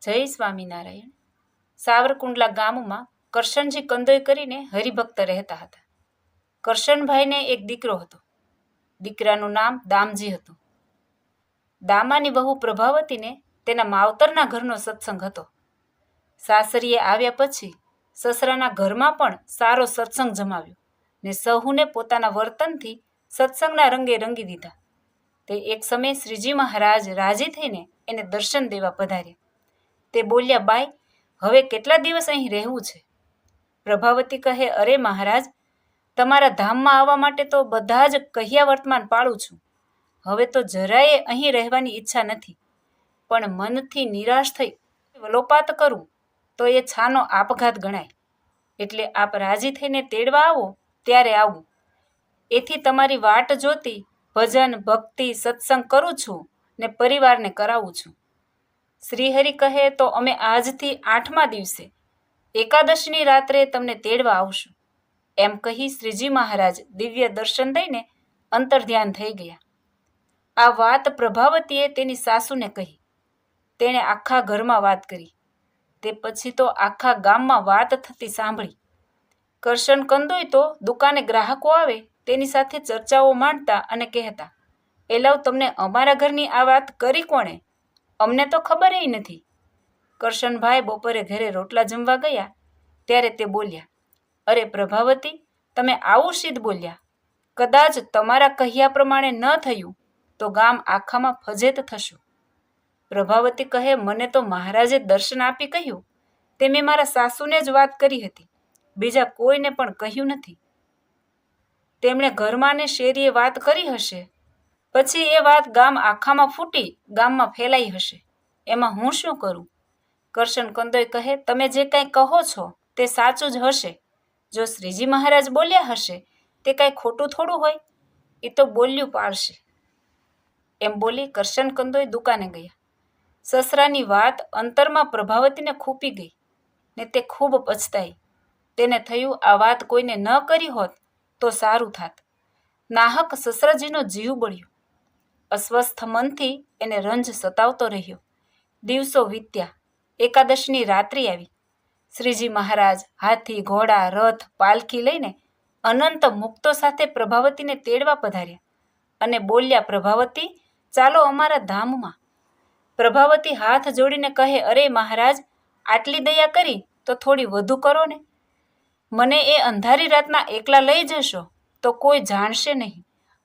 જય સ્વામિનારાયણ. સાવરકુંડલા ગામમાં કરશનજી કંદોઈ કરીને હરિભક્ત રહેતા હતા. કરશનભાઈને એક દીકરો હતો. દીકરાનું નામ દામજી હતું. દામાની વહુ પ્રભાવતીને તેના માવતરના ઘરનો સત્સંગ હતો. સાસરીએ આવ્યા પછી સસરાના ઘરમાં પણ સારો સત્સંગ જમાવ્યો ને સહુને પોતાના વર્તનથી સત્સંગના રંગે રંગી દીધા. તે એક સમયે શ્રીજી મહારાજ રાજી થઈને એને દર્શન દેવા પધાર્યા. તે બોલ્યા, બાઈ, હવે કેટલા દિવસ અહીં રહેવું છે? પ્રભાવતી કહે, અરે મહારાજ, તમારા ધામમાં આવવા માટે તો બધા જ કહ્યા વર્તમાન પાળું છું. હવે તો જરાયે અહીં રહેવાની ઈચ્છા નથી, પણ મનથી નિરાશ થઈ વલોપાત કરું તો એ છાનો આપઘાત ગણાય. એટલે આપ રાજી થઈને તેડવા આવો ત્યારે આવું. એથી તમારી વાટ જોતી ભજન ભક્તિ સત્સંગ કરું છું ને પરિવારને કરાવું છું. શ્રીહરિ કહે તો અમે આજથી 8મા દિવસે એકાદશની રાત્રે તમને તેડવા આવશું. એમ કહી શ્રીજી મહારાજ દિવ્ય દર્શન દઈને અંતર્ધ્યાન થઈ ગયા. આ વાત પ્રભાવતીએ તેની સાસુને કહી. તેણે આખા ઘરમાં વાત કરી. તે પછી તો આખા ગામમાં વાત થતી સાંભળી. કરશન કંદોઈ તો દુકાને ગ્રાહકો આવે તેની સાથે ચર્ચાઓ માંડતા અને કહેતા, એલાવ તમને અમારા ઘરની આ વાત કરી કોણે? અમને તો ખબર ય નથી. કરશનભાઈ બપોરે ઘરે રોટલા જમવા ગયા ત્યારે તે બોલ્યા, અરે પ્રભાવતી, તમે આવું સિદ્ધ બોલ્યા. કદાચ તમારા કહ્યા પ્રમાણે ન થયું તો ગામ આખામાં ફજેત થશું. પ્રભાવતી કહે, મને તો મહારાજે દર્શન આપી કહ્યું તે મેં મારા સાસુને જ વાત કરી હતી, બીજા કોઈને પણ કહ્યું નથી. તેમણે ઘરમાં ને શેરીએ વાત કરી હશે, પછી એ વાત ગામ આખામાં ફૂટી ગામમાં ફેલાઈ હશે. એમાં હું શું કરું? કરશન કંદોઈ કહે, તમે જે કાંઈ કહો છો તે સાચું જ હશે. જો શ્રીજી મહારાજ બોલ્યા હશે તે કાંઈ ખોટું થોડું હોય, એ તો બોલ્યું પાડશે. એમ બોલી કરશન કંદોઈ દુકાને ગયા. સસરાની વાત અંતરમાં પ્રભાવતીને ખૂપી ગઈ ને તે ખૂબ પછતાઈ. તેને થયું, આ વાત કોઈને ન કરી હોત તો સારું થાત. નાહક સસરાજીનો જીવ બળ્યો. અસ્વસ્થ મનથી એને રંજ સતાવતો રહ્યો. દિવસો વીત્યા. એકાદશની રાત્રિ આવી. શ્રીજી મહારાજ હાથી, ઘોડા, રથ, પાલખી લઈને અનંત મુક્તો સાથે પ્રભાવતીને તેડવા પધાર્યા અને બોલ્યા, પ્રભાવતી, ચાલો અમારા ધામમાં. પ્રભાવતી હાથ જોડીને કહે, અરે મહારાજ, આટલી દયા કરી તો થોડી વધુ કરો ને. મને એ અંધારી રાતના એકલા લઈ જશો તો કોઈ જાણશે નહીં.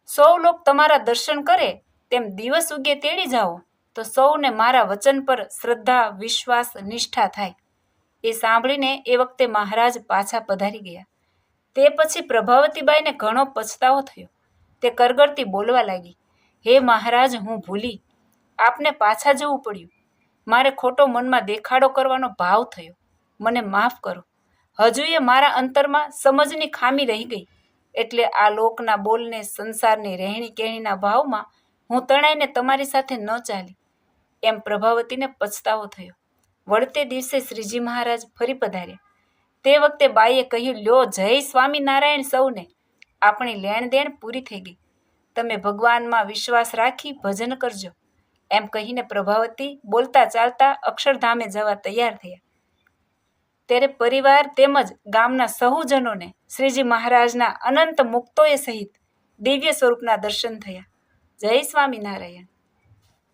સૌ લોક તમારા દર્શન કરે તેમ દિવસ ઉગે તેડી જાઓ તો સૌને મારા વચન પર શ્રદ્ધા, વિશ્વાસ, નિષ્ઠા થાય. એ સાંભળીને એ વખતે મહારાજ પાછા પધારી ગયા. તે પછી પ્રભાવતીબાઈને ઘણો પછતાવો થયો. તે કરગરતી બોલવા લાગી, હે મહારાજ, હું ભૂલી. આપને પાછા જવું પડ્યું. મારે ખોટો મનમાં દેખાડો કરવાનો ભાવ થયો. મને માફ કરો. હજુએ મારા અંતરમાં સમજની ખામી રહી ગઈ. એટલે આ લોકના બોલને, સંસારની રહેણી કહેણીના ભાવમાં હું તણાઈને તમારી સાથે ન ચાલી. એમ પ્રભાવતીને પછતાવો થયો. વળતે દિવસે શ્રીજી મહારાજ ફરી પધાર્યા. તે વખતે બાઈએ કહ્યું, લ્યો, જય સ્વામિનારાયણ સૌને. આપણી લેણ દેણ પૂરી થઈ ગઈ. તમે ભગવાનમાં વિશ્વાસ રાખી ભજન કરજો. એમ કહીને પ્રભાવતી બોલતા ચાલતા અક્ષરધામે જવા તૈયાર થયા. ત્યારે પરિવાર તેમજ ગામના સહુજનોને શ્રીજી મહારાજના અનંત મુક્તોએ સહિત દિવ્ય સ્વરૂપના દર્શન થયા. જય સ્વામિનારાયણ.